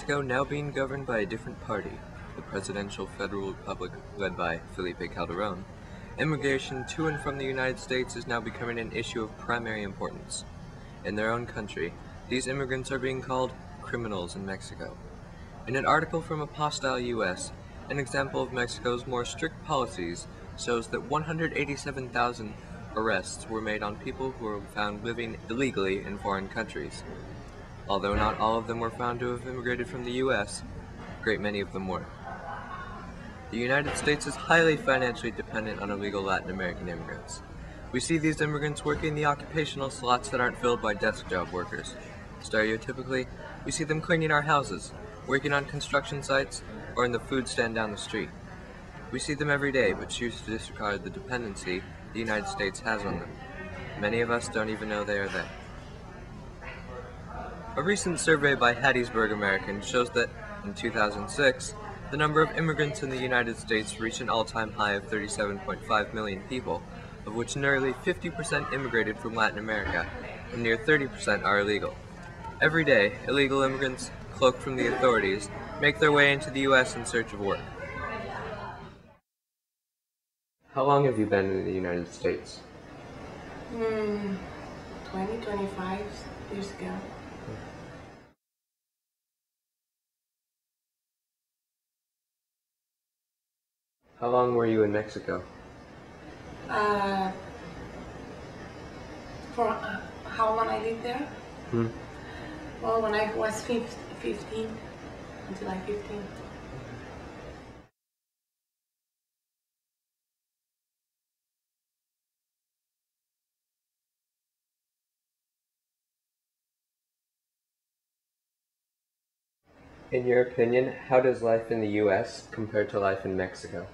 Mexico now being governed by a different party, the presidential federal republic led by Felipe Calderón, immigration to and from the United States is now becoming an issue of primary importance. In their own country, these immigrants are being called criminals in Mexico. In an article from a hostile U.S., an example of Mexico's more strict policies shows that 187,000 arrests were made on people who were found living illegally in foreign countries. Although not all of them were found to have immigrated from the U.S., a great many of them were. The United States is highly financially dependent on illegal Latin American immigrants. We see these immigrants working the occupational slots that aren't filled by desk job workers. Stereotypically, we see them cleaning our houses, working on construction sites, or in the food stand down the street. We see them every day, but choose to disregard the dependency the United States has on them. Many of us don't even know they are there. A recent survey by Hattiesburg American shows that, in 2006, the number of immigrants in the United States reached an all-time high of 37.5 million people, of which nearly 50% immigrated from Latin America, and near 30% are illegal. Every day, illegal immigrants, cloaked from the authorities, make their way into the U.S. in search of work. How long have you been in the United States? 25 years ago. How long were you in Mexico? For how long I lived there? Well, when I was 15, until I 15. In your opinion, how does life in the U.S. compare to life in Mexico?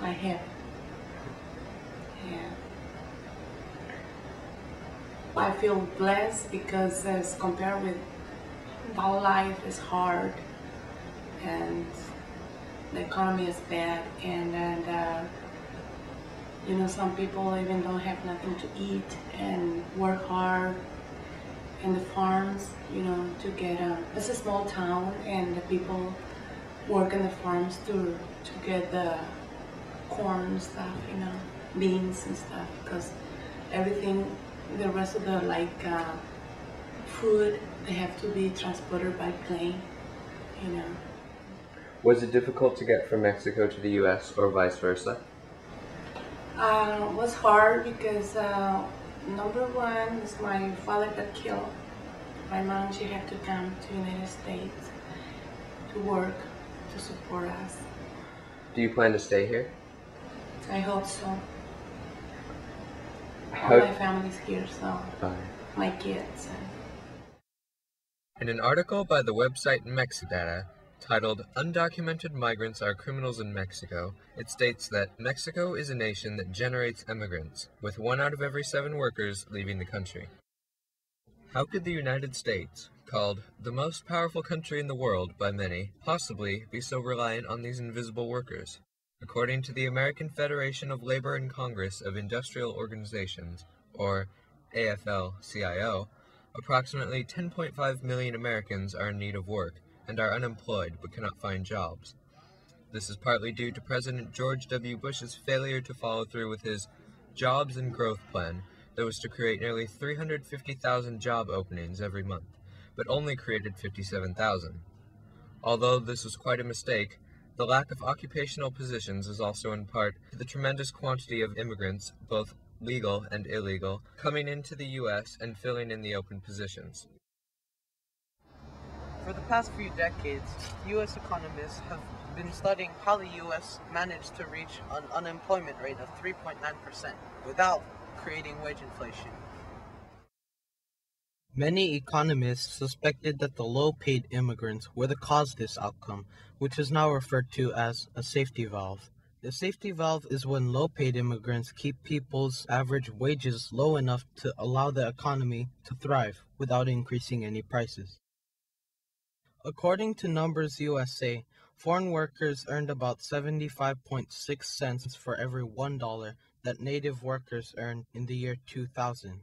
I have. Yeah. I feel blessed because as compared with our life is hard and the economy is bad and you know, some people even don't have nothing to eat and work hard in the farms, you know, to get it's a small town and the people work in the farms to get the corn stuff, you know, beans and stuff, because everything, the rest of the food, they have to be transported by plane, you know. Was it difficult to get from Mexico to the U.S. or vice versa? It was hard because number one is my father got killed. My mom, she had to come to the United States to work to support us. Do you plan to stay here? I hope so. All my family's here, so my kids. In an article by the website Mexidata, titled "Undocumented Migrants Are Criminals in Mexico," it states that Mexico is a nation that generates immigrants, with 1 out of every 7 workers leaving the country. How could the United States, called the most powerful country in the world by many, possibly be so reliant on these invisible workers? According to the American Federation of Labor and Congress of Industrial Organizations, or AFL-CIO, approximately 10.5 million Americans are in need of work and are unemployed but cannot find jobs. This is partly due to President George W. Bush's failure to follow through with his Jobs and Growth Plan that was to create nearly 350,000 job openings every month, but only created 57,000. Although this was quite a mistake, the lack of occupational positions is also in part to the tremendous quantity of immigrants, both legal and illegal, coming into the U.S. and filling in the open positions. For the past few decades, U.S. economists have been studying how the U.S. managed to reach an unemployment rate of 3.9% without creating wage inflation. Many economists suspected that the low-paid immigrants were the cause of this outcome, which is now referred to as a safety valve. The safety valve is when low-paid immigrants keep people's average wages low enough to allow the economy to thrive without increasing any prices. According to Numbers USA, foreign workers earned about 75.6 cents for every $1 that native workers earned in the year 2000.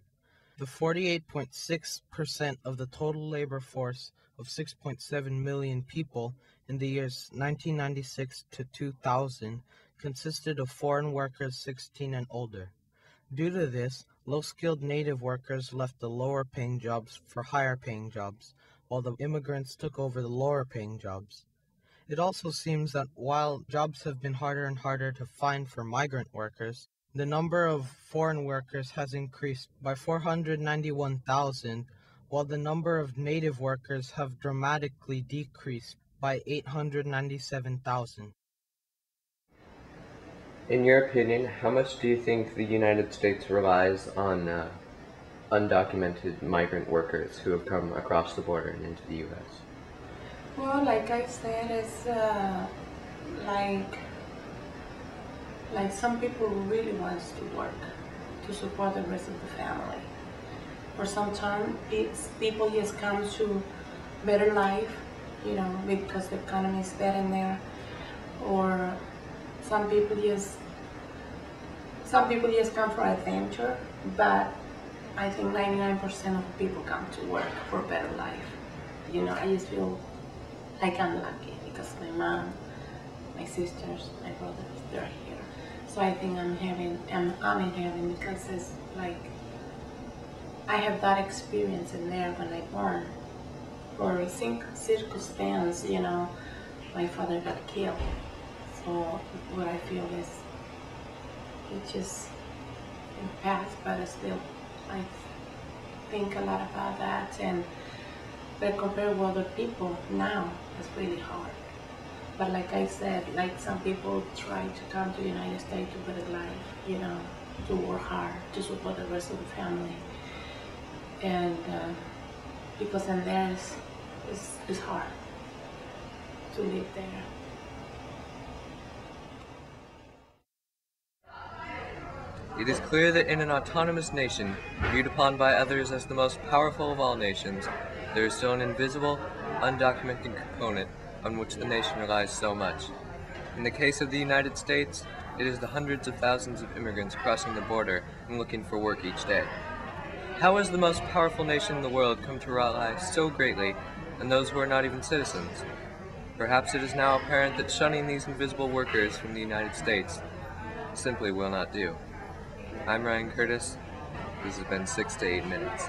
The 48.6% of the total labor force of 6.7 million people in the years 1996 to 2000 consisted of foreign workers 16 and older. Due to this, low-skilled native workers left the lower-paying jobs for higher-paying jobs, while the immigrants took over the lower-paying jobs. It also seems that while jobs have been harder and harder to find for migrant workers, the number of foreign workers has increased by 491,000, while the number of native workers have dramatically decreased by 897,000. In your opinion, how much do you think the United States relies on undocumented migrant workers who have come across the border and into the U.S.? Well, like I said, it's like some people really wants to work to support the rest of the family. Or sometimes it's people just come to better life, because the economy is better in there. Or some people just come for adventure, but I think 99% of people come to work for a better life. I just feel like I'm lucky because my mom, my sisters, my brothers, they're here. So I think I'm in heaven because it's like I have that experience in there when I born. For a circumstance, my father got killed. So what I feel is it just in the past, but still I think a lot about that. But compared with other people now, it's really hard. But like I said, like some people try to come to the United States to better life, to work hard, to support the rest of the family. And because in there it's hard to live there. It is clear that in an autonomous nation, viewed upon by others as the most powerful of all nations, there is still an invisible, undocumented component on which the nation relies so much. In the case of the United States, it is the hundreds of thousands of immigrants crossing the border and looking for work each day. How has the most powerful nation in the world come to rely so greatly on those who are not even citizens? Perhaps it is now apparent that shunning these invisible workers from the United States simply will not do. I'm Ryan Curtice. This has been 6 to 8 minutes.